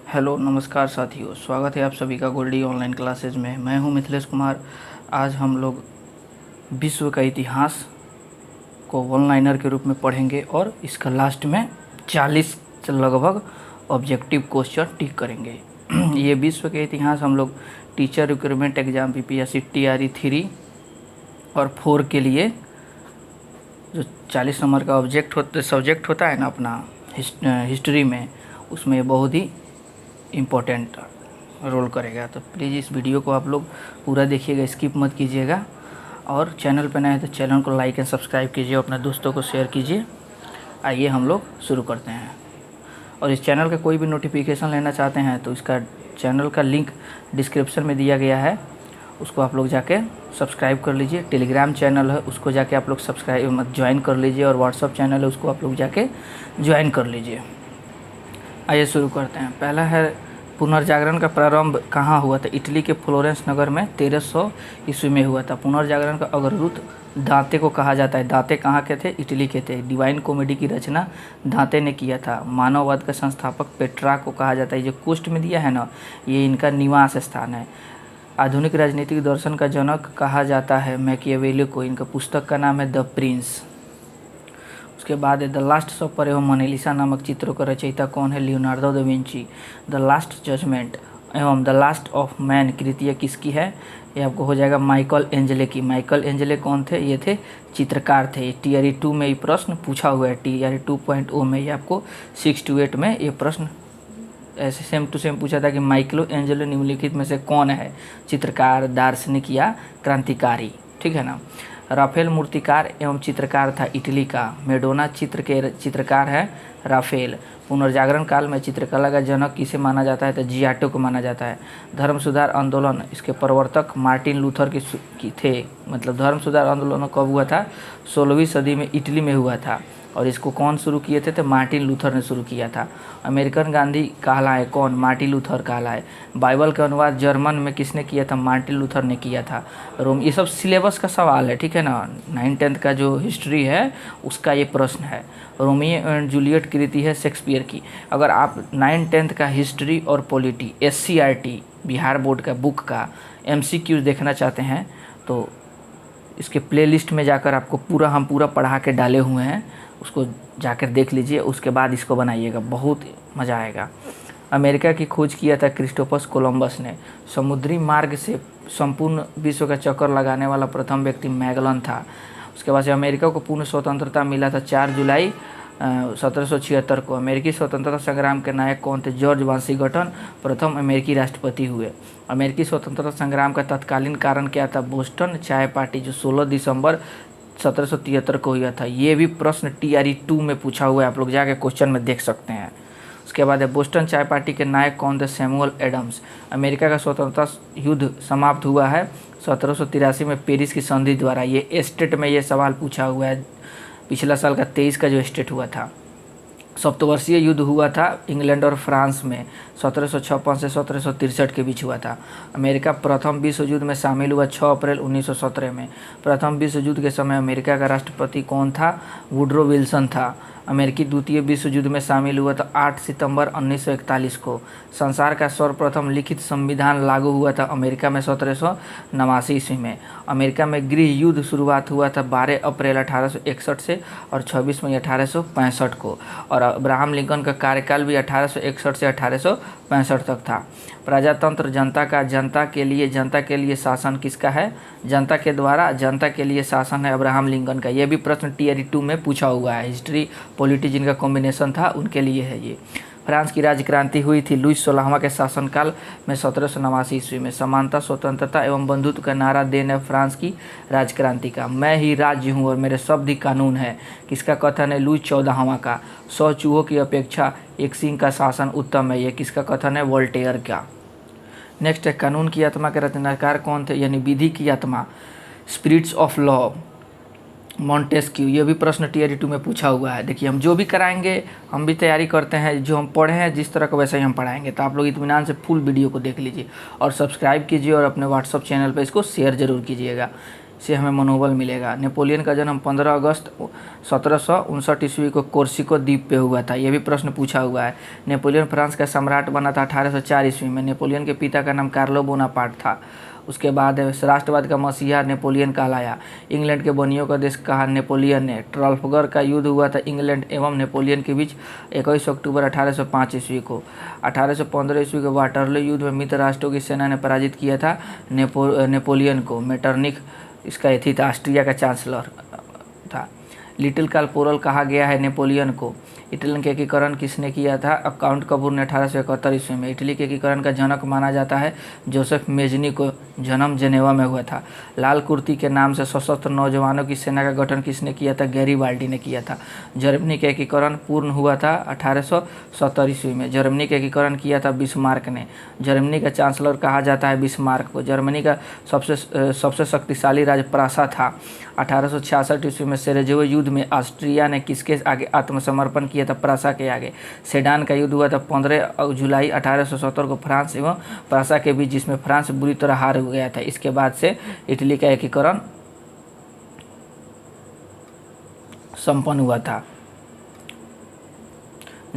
Hello नमस्कार साथियों, स्वागत है आप सभी का गोल्डी ऑनलाइन क्लासेज में। मैं हूं मिथिलेश कुमार। आज हम लोग विश्व का इतिहास को वन लाइनर के रूप में पढ़ेंगे और इसका लास्ट में 40 से लगभग ऑब्जेक्टिव क्वेश्चन टिक करेंगे। ये विश्व के इतिहास हम लोग teacher recruitment exam PPSC TRE 3 और 4 के लिए जो 40 नंबर का सब्जेक्ट होता है ना अपना हिस्ट्री में, उसमें बहुत ही इम्पोर्टेंट रोल करेगा। तो प्लीज़ इस वीडियो को आप लोग पूरा देखिएगा, स्किप मत कीजिएगा। और चैनल पर नए हैं तो चैनल को लाइक एंड सब्सक्राइब कीजिए, अपने दोस्तों को शेयर कीजिए। आइए हम लोग शुरू करते हैं। और इस चैनल का कोई भी नोटिफिकेशन लेना चाहते हैं तो इसका चैनल का लिंक डिस्क्रिप्शन में दिया गया है, उसको आप लोग जाके सब्सक्राइब कर लीजिए। टेलीग्राम चैनल है, उसको जाके आप लोग सब्सक्राइब ज्वाइन कर लीजिए। और व्हाट्सअप चैनल है, उसको आप लोग जाके ज्वाइन कर लीजिए। आइए शुरू करते हैं। पहला है पुनर्जागरण का प्रारंभ कहाँ हुआ था? इटली के फ्लोरेंस नगर में 1300 ईस्वी में हुआ था। पुनर्जागरण का अग्रदूत दांते को कहा जाता है। दांते कहाँ के थे? इटली के थे। डिवाइन कॉमेडी की रचना दांते ने किया था। मानववाद का संस्थापक पेट्रा को कहा जाता है। जो कुष्ठ में दिया है ना, ये इनका निवास स्थान है। आधुनिक राजनीतिक दर्शन का जनक कहा जाता है मैकियावेली को। इनका पुस्तक का नाम है द प्रिंस। उसके बाद द लास्ट सपर एवं मोनालिसा नामक चित्रों का रचयिता कौन है? Leonardo da Vinci. The last judgement एवं द लास्ट ऑफ मैन कृतियाँ किसकी है? ये आपको हो जाएगा माइकल एंजेले की। माइकल एंजेले कौन थे? ये थे चित्रकार थे। TRE 2 में ये प्रश्न पूछा हुआ है। TRE 2.0 में ये आपको 6 to 8 में ये प्रश्न ऐसे सेम टू सेम पूछा था कि माइकल एंजेलो निम्नलिखित में से कौन है? चित्रकार, दार्शनिक या क्रांतिकारी। ठीक है ना। राफेल मूर्तिकार एवं चित्रकार था इटली का। मेडोना चित्र के चित्रकार है राफेल। पुनर्जागरण काल में चित्रकला का जनक किसे माना जाता है? तो जियाटो को माना जाता है। धर्म सुधार आंदोलन, इसके प्रवर्तक मार्टिन लूथर की थे। मतलब धर्म सुधार आंदोलन कब हुआ था? 16वीं सदी में इटली में हुआ था। और इसको कौन शुरू किए थे? तो मार्टिन लूथर ने शुरू किया था। अमेरिकन गांधी कहलाए कौन? मार्टिन लूथर कहलाए। बाइबल का अनुवाद जर्मन में किसने किया था? मार्टिन लूथर ने किया था। रोम, ये सब सिलेबस का सवाल है, ठीक है ना। 9th-10th का जो हिस्ट्री है उसका ये प्रश्न है। रोमियो एंड जूलियट कृति है शेक्सपियर की। अगर आप 9th-10th का हिस्ट्री और पॉलिटी SCRT बिहार बोर्ड का बुक का MCQ देखना चाहते हैं तो इसके प्लेलिस्ट में जाकर आपको हम पूरा पढ़ा के डाले हुए हैं, उसको जाकर देख लीजिए। उसके बाद इसको बनाइएगा, बहुत मज़ा आएगा। अमेरिका की खोज किया था क्रिस्टोफर कोलंबस ने। समुद्री मार्ग से संपूर्ण विश्व का चक्कर लगाने वाला प्रथम व्यक्ति मैगलन था। उसके बाद से अमेरिका को पूर्ण स्वतंत्रता मिला था 4 जुलाई 1776 को। अमेरिकी स्वतंत्रता संग्राम के नायक कौन थे? जॉर्ज वाशिंगटन प्रथम अमेरिकी राष्ट्रपति हुए। अमेरिकी स्वतंत्रता संग्राम का तत्कालीन कारण क्या था? बोस्टन चाय पार्टी, जो 16 दिसंबर 1773 को हुआ था। ये भी प्रश्न TRE 2 में पूछा हुआ है, आप लोग जाके क्वेश्चन में देख सकते हैं। उसके बाद है बोस्टन चाय पार्टी के नायक कौन थे? Samuel Adams. अमेरिका का स्वतंत्रता युद्ध समाप्त हुआ है 1783 में पेरिस की संधि द्वारा। ये स्टेट में ये सवाल पूछा हुआ है। पिछला साल का 23 का जो स्टेट हुआ था। सप्तवर्षीय युद्ध हुआ था इंग्लैंड और फ्रांस में 1756 से 1763 के बीच हुआ था। अमेरिका प्रथम विश्व युद्ध में शामिल हुआ 6 अप्रैल 1917 में। प्रथम विश्व युद्ध के समय अमेरिका का राष्ट्रपति कौन था? वुडरो विल्सन था। अमेरिकी द्वितीय विश्व युद्ध में शामिल हुआ था 8 सितंबर 1941 को। संसार का सर्वप्रथम लिखित संविधान लागू हुआ था अमेरिका में 1789 ईस्वी में। अमेरिका में गृह युद्ध शुरुआत हुआ था 12 अप्रैल 1861 से और 26 मई 1865 को। और अब्राहम लिंकन का कार्यकाल भी 1861 से 1865 तक था। प्रजातंत्र जनता के लिए शासन किसका है? जनता के द्वारा जनता के लिए शासन है अब्राहम लिंकन का। यह भी प्रश्न TRE 2 में पूछा हुआ है। हिस्ट्री पॉलिटी जिनका कॉम्बिनेशन था उनके लिए है ये। फ्रांस की राजक्रांति हुई थी लुई 16वां के शासनकाल में 1789 ईस्वी में। समानता, स्वतंत्रता एवं बंधुत्व का नारा देने फ्रांस की राजक्रांति का। मैं ही राज्य हूँ और मेरे शब्द ही कानून है, किसका कथन है? लुई 14वां का। 100 चूहों की अपेक्षा एक सिंह का शासन उत्तम है, ये किसका कथन है? वोल्टेयर का। नेक्स्ट है कानून की आत्मा के रचनाकार कौन थे? यानी विधि की आत्मा, स्पिरिट्स ऑफ लॉ, मॉन्टेस्क्यू। ये भी प्रश्न TRE 2 में पूछा हुआ है। देखिए हम जो भी कराएंगे, हम भी तैयारी करते हैं, जो हम पढ़े हैं जिस तरह का वैसा ही हम पढ़ाएंगे। तो आप लोग इत्मीनान से फुल वीडियो को देख लीजिए और सब्सक्राइब कीजिए और अपने व्हाट्सअप चैनल पर इसको शेयर ज़रूर कीजिएगा। से हमें मनोबल मिलेगा। नेपोलियन का जन्म 15 अगस्त 1759 ईस्वी को कोर्सिको द्वीप पे हुआ था, ये भी प्रश्न पूछा हुआ है। नेपोलियन फ्रांस का सम्राट बना था 1804 ईस्वी में। नेपोलियन के पिता का नाम कार्लो बोनापार्ट था। उसके बाद राष्ट्रवाद का मसीहा नेपोलियन कहलाया। इंग्लैंड के बनियों का देश कहा नेपोलियन ने। ट्राफलगर का युद्ध हुआ था इंग्लैंड एवं नेपोलियन के बीच 21 अक्टूबर 1805 ईस्वी को। 1815 ईस्वी के वाटरलू युद्ध में मित्र राष्ट्रों की सेना ने पराजित किया था नेपोलियन को। मेटरनिख इसका एथी था, ऑस्ट्रिया का चांसलर था। लिटिल कार्पोरल कहा गया है नेपोलियन को। इटली के एकीकरण किसने किया था? काउंट कपूर ने 1871 ईस्वी में। इटली के एकीकरण का जनक माना जाता है जोसेफ मेजनी को। जन्म जेनेवा में हुआ था। लाल कुर्ती के नाम से सशस्त्र नौजवानों की सेना का गठन किसने किया था? गैरीबाल्डी ने किया था। जर्मनी का एकीकरण पूर्ण हुआ था 1870 ईस्वी में। जर्मनी का एकीकरण किया था बिस्मार्क ने। जर्मनी का चांसलर कहा जाता है बिस्मार्क को। जर्मनी का सबसे शक्तिशाली राज्य प्रासा था। 1866 ईस्वी में सेरेजेवो युद्ध में ऑस्ट्रिया ने किसके आगे आत्मसमर्पण किया था? प्रासा के आगे। सेडान का युद्ध हुआ था 15 जुलाई 1870 को फ्रांस एवं प्रासा के बीच, जिसमें फ्रांस बुरी तरह हार गया था। इसके बाद से इटली का एकीकरण संपन्न हुआ था।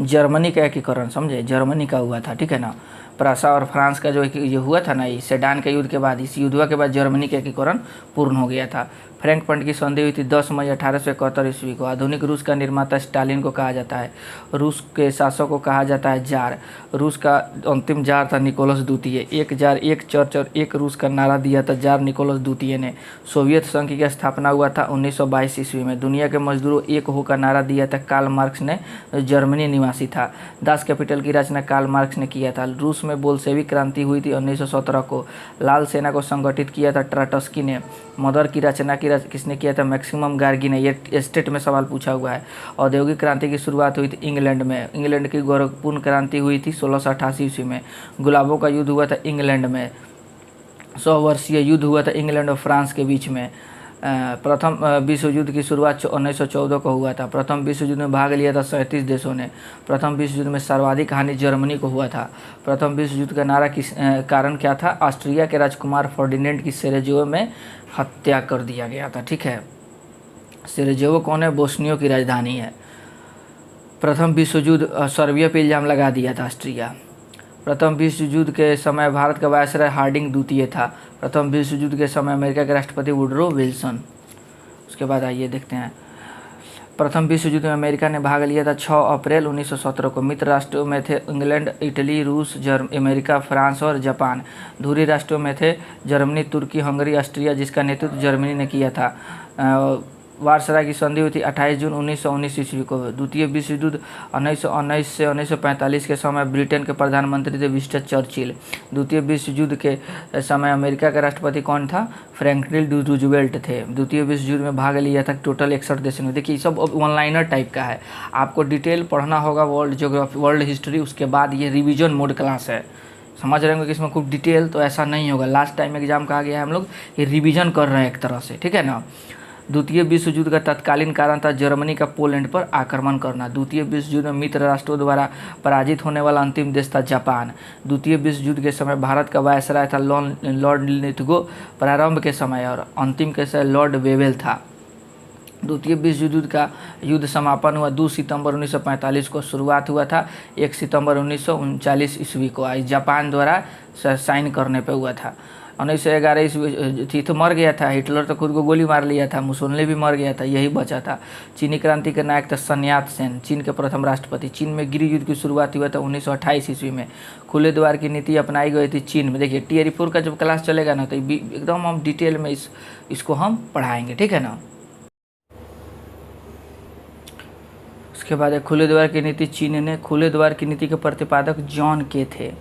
जर्मनी का एकीकरण समझे, जर्मनी का हुआ था, ठीक है ना। प्रासा और फ्रांस का जो ये हुआ था ना, ये सेडान के युद्ध के बाद, इस युद्ध के बाद जर्मनी का एकीकरण पूर्ण हो गया था। फ्रैंक फंड की संधि हुई थी 10 मई 1871 ईस्वी को। आधुनिक रूस का निर्माता स्टालिन को कहा जाता है। रूस के शासक को कहा जाता है जार। रूस का अंतिम जार था निकोलस द्वितीय। एक जार एक चर्च और एक रूस का नारा दिया था जार निकोलस द्वितीय ने। सोवियत संघ की स्थापना हुआ था 1922 ईस्वी में। दुनिया के मजदूरों एक हो का नारा दिया था कार्ल मार्क्स ने, जर्मनी निवासी था। दास कैपिटल की रचना कार्ल मार्क्स ने किया था। रूस में बोल्शेविक क्रांति हुई थी 1917 को। लाल सेना को संगठित किया था ट्राटस्की ने। मदर की रचना किसने किया था? मैक्सिमम गार्गी ने। ये स्टेट में सवाल पूछा हुआ है। औद्योगिक क्रांति की शुरुआत हुई थी इंग्लैंड में। इंग्लैंड की गौरवपूर्ण क्रांति हुई थी 1688 ईस्वी में। गुलाबों का युद्ध हुआ था इंग्लैंड में। 100 वर्षीय युद्ध हुआ था इंग्लैंड और फ्रांस के बीच में। प्रथम विश्व युद्ध की शुरुआत 1914 को हुआ था। प्रथम विश्व युद्ध में भाग लिया था 37 देशों ने। प्रथम विश्व युद्ध में सर्वाधिक हानि जर्मनी को हुआ था। प्रथम विश्व युद्ध का नारा किस कारण क्या था? ऑस्ट्रिया के राजकुमार फर्डिनेंड की सेरेजेवो में हत्या कर दिया गया था, ठीक है। सेरेजेवो कौन है? बोस्नियो की राजधानी है। प्रथम विश्व युद्ध सर्बिया पे इल्ज़ाम लगा दिया था ऑस्ट्रिया। प्रथम विश्व युद्ध के समय भारत का वायसराय हार्डिंग द्वितीय था। प्रथम विश्व युद्ध के समय अमेरिका के राष्ट्रपति वुडरो विल्सन। उसके बाद आइए देखते हैं। प्रथम विश्व युद्ध में अमेरिका ने भाग लिया था 6 अप्रैल 1917 को। मित्र राष्ट्रों में थे इंग्लैंड, इटली, रूस, अमेरिका, फ्रांस और जापान। धुरी राष्ट्रों में थे जर्मनी, तुर्की, हंगरी, ऑस्ट्रिया, जिसका नेतृत्व जर्मनी ने किया था। वारसराय की संधि हुई थी 28 जून 1919 ईस्वी को। द्वितीय विश्व युद्ध 1919 से 1945 के समय ब्रिटेन के प्रधानमंत्री थे विंस्टन चर्चिल। द्वितीय विश्व युद्ध के समय अमेरिका का राष्ट्रपति कौन था? फ्रैंकलिन रूजवेल्ट थे। द्वितीय विश्व युद्ध में भाग लिया था टोटल 61 देशों ने। देखिए सब वन लाइनर टाइप का है, आपको डिटेल पढ़ना होगा वर्ल्ड ज्योग्राफी, वर्ल्ड हिस्ट्री। उसके बाद ये रिविजन मोड क्लास है, समझ रहे होंगे कि इसमें खूब डिटेल तो ऐसा नहीं होगा। लास्ट टाइम एग्जाम कहा गया है हम लोग ये रिविजन कर रहे हैं एक तरह से, ठीक है ना। द्वितीय विश्व युद्ध का तत्कालीन कारण था जर्मनी का पोलैंड पर आक्रमण करना। द्वितीय विश्व युद्ध में मित्र राष्ट्रों द्वारा पराजित होने वाला अंतिम देश था जापान। द्वितीय विश्व युद्ध के समय भारत का वायसराय था लॉर्ड लिथगो प्रारंभ के समय, और अंतिम के समय लॉर्ड वेवेल था। द्वितीय विश्व युद्ध का युद्ध समापन हुआ 2 सितंबर 1945 को। शुरुआत हुआ था 1 सितंबर 1939 ईस्वी को। जापान द्वारा साइन करने पे हुआ था। 1911 ईस्वी थी तो मर गया था हिटलर, तो खुद को गोली मार लिया था। मुसोलिनी भी मर गया था, यही बचा था। चीनी क्रांति के नायक था सन यात सेन, चीन के प्रथम राष्ट्रपति। चीन में गृह युद्ध की शुरुआत हुआ था 1928 ईस्वी में। खुले द्वार की नीति अपनाई गई थी चीन में। देखिए Tier 4 का जब क्लास चलेगा ना तो एकदम हम डिटेल में इसको हम पढ़ाएंगे, ठीक है ना। उसके बाद खुले द्वार की नीति चीन ने। खुले द्वार की नीति के प्रतिपादक जॉन के थे।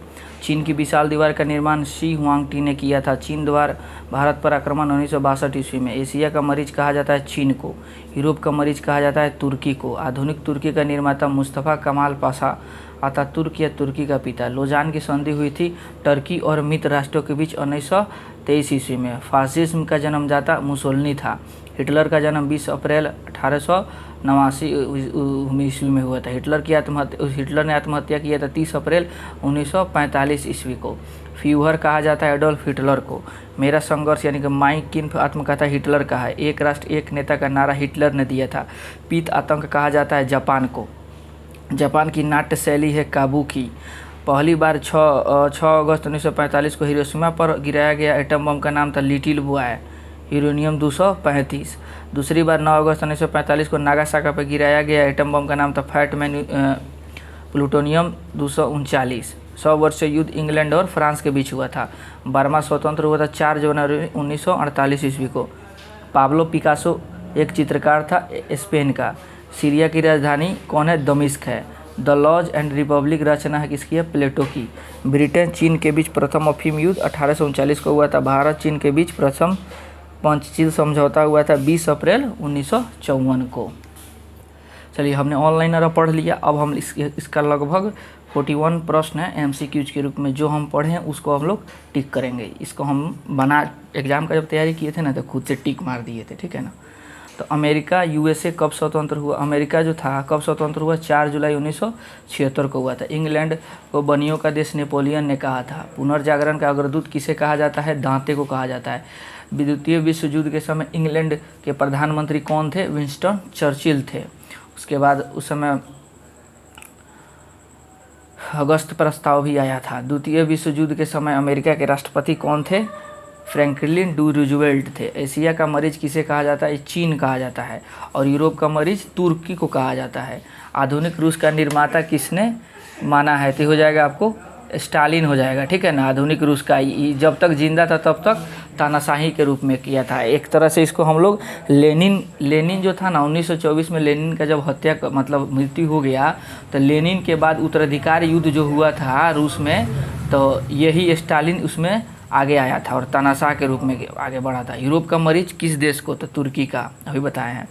चीन की विशाल दीवार का निर्माण शी हुआंगटी ने किया था। चीन द्वारा भारत पर आक्रमण 1962 ईस्वी में। एशिया का मरीज कहा जाता है चीन को। यूरोप का मरीज कहा जाता है तुर्की को। आधुनिक तुर्की का निर्माता मुस्तफ़ा कमाल पाशा अतातुर्क या तुर्की का पिता। लोजान की संधि हुई थी टर्की और मित्र राष्ट्रों के बीच 1923 ईस्वी में। फासिज्म का जन्मदाता मुसोलिनी था। हिटलर का जन्म 20 अप्रैल 1889 ईस्वी में हुआ था। हिटलर ने आत्महत्या किया था 30 अप्रैल 1945 ईस्वी को। फ्यूहर कहा जाता है एडोल्फ हिटलर को। मेरा संघर्ष यानी कि माई किन आत्मकथा हिटलर का है। एक राष्ट्र एक नेता का नारा हिटलर ने दिया था। पीत आतंक कहा जाता है जापान को। जापान की नाट्य शैली है काबुकी। पहली बार 6 अगस्त 1945 को हिरोशिमा पर गिराया गया एटम बम का नाम था लिटिल बॉय यूरेनियम 235। दूसरी बार 9 अगस्त 1945 को नागासाकी पर गिराया गया एटम बम का नाम था फैट मैन प्लूटोनियम 239। 100 वर्ष से युद्ध इंग्लैंड और फ्रांस के बीच हुआ था। बर्मा स्वतंत्र हुआ था 4 जनवरी 1948 ईस्वी को। पाब्लो पिकासो एक चित्रकार था स्पेन का। सीरिया की राजधानी कौन है? दमिश्क है। द लॉज एंड रिपब्लिक रचना है किसकी है? प्लेटो की। ब्रिटेन चीन के बीच प्रथम अफीम युद्ध 1839 को हुआ था। भारत चीन के बीच प्रथम पंचशील समझौता हुआ था 20 अप्रैल 1954 को। चलिए, हमने ऑनलाइनर पढ़ लिया। अब हम इसका लगभग 41 प्रश्न है MCQs के रूप में जो हम पढ़े हैं उसको हम लोग टिक करेंगे। इसको हम एग्ज़ाम का जब तैयारी किए थे ना तो खुद से टिक मार दिए थे, ठीक है ना। तो अमेरिका USA कब स्वतंत्र हुआ? अमेरिका जो था कब स्वतंत्र हुआ? 4 जुलाई 1976 को हुआ था। इंग्लैंड को बनियों का देश नेपोलियन ने कहा था। पुनर्जागरण का अग्रदूत किसे कहा जाता है? दांते को कहा जाता है। द्वितीय विश्व युद्ध के समय इंग्लैंड के प्रधानमंत्री कौन थे? विंस्टन चर्चिल थे। उसके बाद उस समय अगस्त प्रस्ताव भी आया था। द्वितीय विश्व युद्ध के समय अमेरिका के राष्ट्रपति कौन थे? फ्रैंकलिन डी रूजवेल्ट थे। एशिया का मरीज किसे कहा जाता है? चीन कहा जाता है। और यूरोप का मरीज तुर्की को कहा जाता है। आधुनिक रूस का निर्माता किसने माना है? तो हो जाएगा आपको स्टालिन हो जाएगा, ठीक है ना। आधुनिक रूस का जब तक जिंदा था तब तक तानाशाही के रूप में किया था। एक तरह से इसको हम लोग लेनिन जो था ना 1924 में लेनिन का जब मतलब मृत्यु हो गया तो लेनिन के बाद उत्तराधिकार युद्ध जो हुआ था रूस में तो यही स्टालिन उसमें आगे आया था और तानाशाह के रूप में आगे बढ़ा था। यूरोप का मरीज किस देश को? तो तुर्की का, अभी बताए हैं।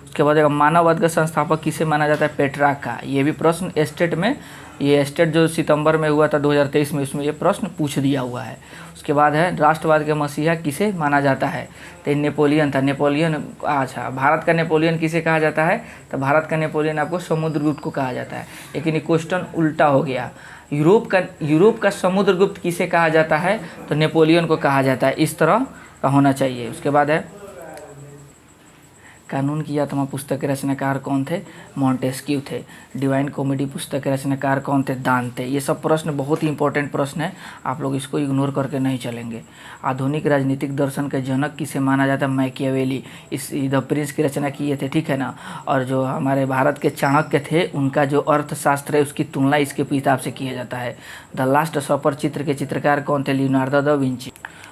उसके बाद मानववाद का संस्थापक किसे माना जाता है? पेट्रार्क का। ये भी प्रश्न एस्टेट में, ये एस्टेट जो सितंबर में हुआ था 2023 में, उसमें ये प्रश्न पूछ दिया हुआ है। उसके बाद है राष्ट्रवाद के मसीहा किसे माना जाता है? तो नेपोलियन था। नेपोलियन, अच्छा, भारत का नेपोलियन किसे कहा जाता है? तो भारत का नेपोलियन आपको समुद्रगुप्त को कहा जाता है। लेकिन ये क्वेश्चन उल्टा हो गया। यूरोप का समुद्रगुप्त किसे कहा जाता है? तो नेपोलियन को कहा जाता है। इस तरह का होना चाहिए। उसके बाद है कानून की आत्मा पुस्तक के रचनाकार कौन थे? मॉन्टेस्क्यू थे। डिवाइन कॉमेडी पुस्तक के रचनाकार कौन थे? दांते। ये सब प्रश्न बहुत ही इंपॉर्टेंट प्रश्न है, आप लोग इसको इग्नोर करके नहीं चलेंगे। आधुनिक राजनीतिक दर्शन के जनक किसे माना जाता है? मैकियावेली। इस द प्रिंस की रचना किए थे, ठीक है ना। और जो हमारे भारत के चाणक्य थे उनका जो अर्थशास्त्र है उसकी तुलना इसके किताब से किया जाता है। द लास्ट सपर चित्र के चित्रकार कौन थे? Leonardo da Vinci.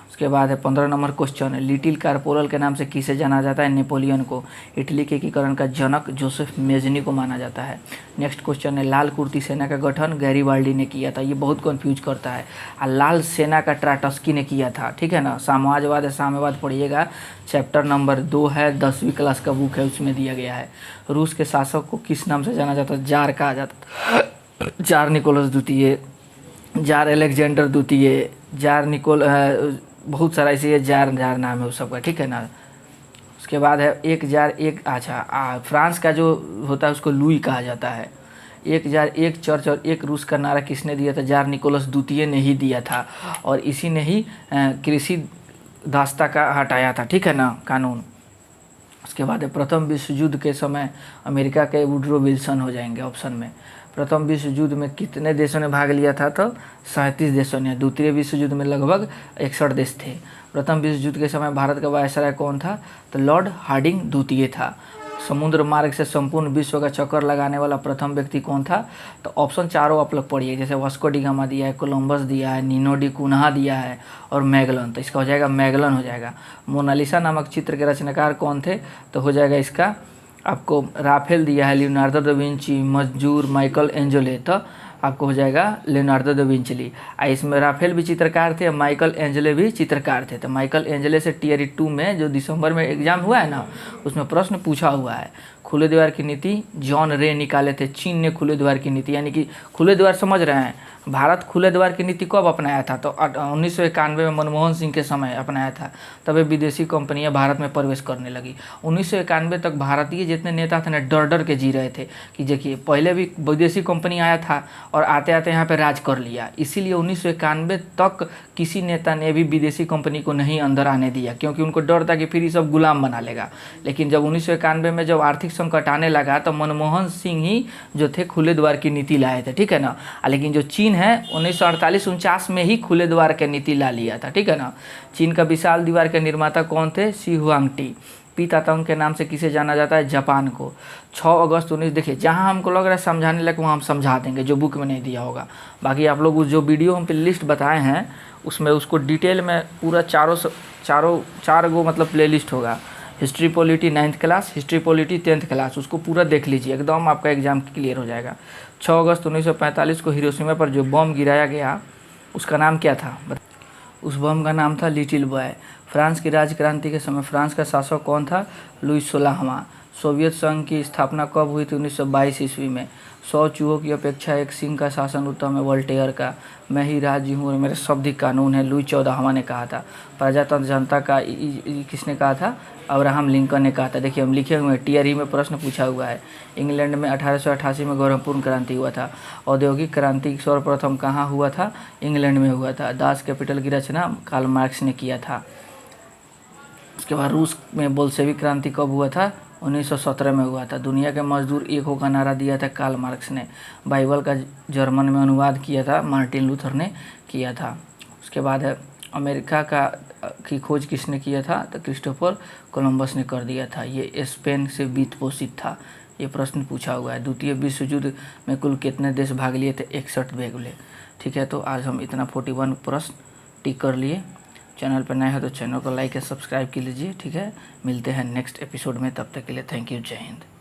उसके बाद है 15 नंबर क्वेश्चन, लिटिल कार्पोरल के नाम से किसे जाना जाता है? नेपोलियन को। इटली के एकीकरण का जनक जोसेफ मेजनी को माना जाता है। नेक्स्ट क्वेश्चन है लाल कुर्ती सेना का गठन गैरीबाल्डी ने किया था। ये बहुत कंफ्यूज करता है। लाल सेना का ट्राटस्की ने किया था, ठीक है ना। समाजवाद है, साम्यवाद पढ़िएगा, चैप्टर नंबर 2 है, 10वीं क्लास का बुक है, उसमें दिया गया है। रूस के शासक को किस नाम से जाना जाता है? जार कहा जाता है। जार निकोलस द्वितीय, जार अलेक्जेंडर द्वितीय, जार बहुत सारा इसे जार नाम है उस सबका, ठीक है ना। उसके बाद है एक जार एक, अच्छा, फ्रांस का जो होता है उसको लुई कहा जाता है। एक जार एक चर्च और एक रूस का नारा किसने दिया था? जार निकोलस द्वितीय ने ही दिया था और इसी ने ही कृषि दास्ता का हटाया था, ठीक है ना, कानून। उसके बाद है प्रथम विश्व युद्ध के समय अमेरिका के वुडरो विल्सन हो जाएंगे ऑप्शन में। प्रथम विश्व युद्ध में कितने देशों ने भाग लिया था? तो 37 देशों ने। द्वितीय विश्व युद्ध में लगभग 61 देश थे। प्रथम विश्व युद्ध के समय भारत का वायसराय कौन था? तो लॉर्ड हार्डिंग द्वितीय था। समुद्र मार्ग से संपूर्ण विश्व का चक्कर लगाने वाला प्रथम व्यक्ति कौन था? तो ऑप्शन चारों आप लोग पढ़िए, जैसे वास्को डी गामा दिया है, कोलंबस दिया है, नीनो डी कुन्हा दिया है और मैगलन। तो इसका हो जाएगा मैगलन हो जाएगा। मोनालिसा नामक चित्र के रचनाकार कौन थे? तो हो जाएगा इसका आपको राफेल दिया है, लियोनार्डो दा विंची, मजूर, माइकल एंजेलो। तो आपको हो जाएगा लियोनार्डो दा विंची। इसमें राफेल भी चित्रकार थे, माइकल एंजेलो भी चित्रकार थे। तो माइकल एंजेलो से टियर 2 में जो दिसंबर में एग्जाम हुआ है ना उसमें प्रश्न पूछा हुआ है। खुले द्वार की नीति जॉन रे निकाले थे। चीन ने खुले द्वार की नीति, यानी कि खुले द्वार समझ रहे हैं, भारत खुले द्वार की नीति कब अपनाया था? तो 1991 में मनमोहन सिंह के समय अपनाया था। तब विदेशी कंपनियां भारत में प्रवेश करने लगी। 1991 तक भारतीय जितने नेता थे ना डर डर के जी रहे थे कि देखिए पहले भी विदेशी कंपनी आया था और आते आते यहाँ पे राज कर लिया। इसीलिए 1991 तक किसी नेता ने भी विदेशी कंपनी को नहीं अंदर आने दिया, क्योंकि उनको डर था कि फिर ये सब गुलाम बना लेगा। लेकिन जब 1991 में जब आर्थिक संकट आने लगा तो मनमोहन सिंह ही जो थे खुले द्वार की नीति लाए थे, ठीक है ना। लेकिन जो चीन है 1948-49 में ही खुले द्वार की नीति ला लिया था, ठीक है ना। चीन का विशाल दीवार के निर्माता कौन थे? शी हुआंगटी। पी तातंग के नाम से किसे जाना जाता है? जापान को। 6 अगस्त 19 देखिए, जहां हमको लग रहा है समझाने लगे वहाँ हम समझा देंगे, जो बुक में नहीं दिया होगा। बाकी आप लोग उस जो वीडियो हम पे लिस्ट बताए हैं उसमें उसको डिटेल में पूरा चार गो मतलब प्ले लिस्ट होगा। History polity 9th class, history polity 10th class, उसको पूरा देख लीजिए, एकदम आपका एग्जाम क्लियर हो जाएगा। 6 अगस्त 1945 को हिरोशिमा पर जो बम गिराया गया उसका नाम क्या था? उस बम का नाम था लिटिल बॉय। फ्रांस की राजक्रांति के समय फ्रांस का शासक कौन था? लुई 16वां। सोवियत संघ की स्थापना कब हुई थी? 1922 ईस्वी में। 100 चूहों की अपेक्षा एक सिंह का शासन उत्तम है, वोल्टेयर का। मैं ही राज्य हूँ और मेरे शब्द ही कानून है, लुई 14वां ने कहा था। प्रजातंत्र जनता का किसने कहा था? अब्राहम लिंकन ने कहा था। देखिए हम लिखे हुए हैं, टीआरई में प्रश्न पूछा हुआ है। इंग्लैंड में 1888 में गौरवपूर्ण क्रांति हुआ था। औद्योगिक क्रांति सर्वप्रथम कहाँ हुआ था? इंग्लैंड में हुआ था। दास कैपिटल की रचना कार्ल मार्क्स ने किया था। उसके बाद रूस में बोल्शेविक क्रांति कब हुआ था? 1917 में हुआ था। दुनिया के मजदूर एक हो का नारा दिया था कार्ल मार्क्स ने। बाइबल का जर्मन में अनुवाद किया था मार्टिन लूथर ने किया था। उसके बाद है अमेरिका की खोज किसने किया था? तो क्रिस्टोफर कोलंबस ने कर दिया था। ये स्पेन से वित्त पोषित था। ये प्रश्न पूछा हुआ है। द्वितीय विश्व युद्ध में कुल कितने देश भाग लिए थे? 61 भाग लिए। ठीक है, तो आज हम इतना 41 प्रश्न टिक कर लिए। चैनल पर नए हो तो चैनल को लाइक या सब्सक्राइब कर लीजिए। ठीक है, मिलते हैं नेक्स्ट एपिसोड में, तब तक के लिए थैंक यू, जय हिंद।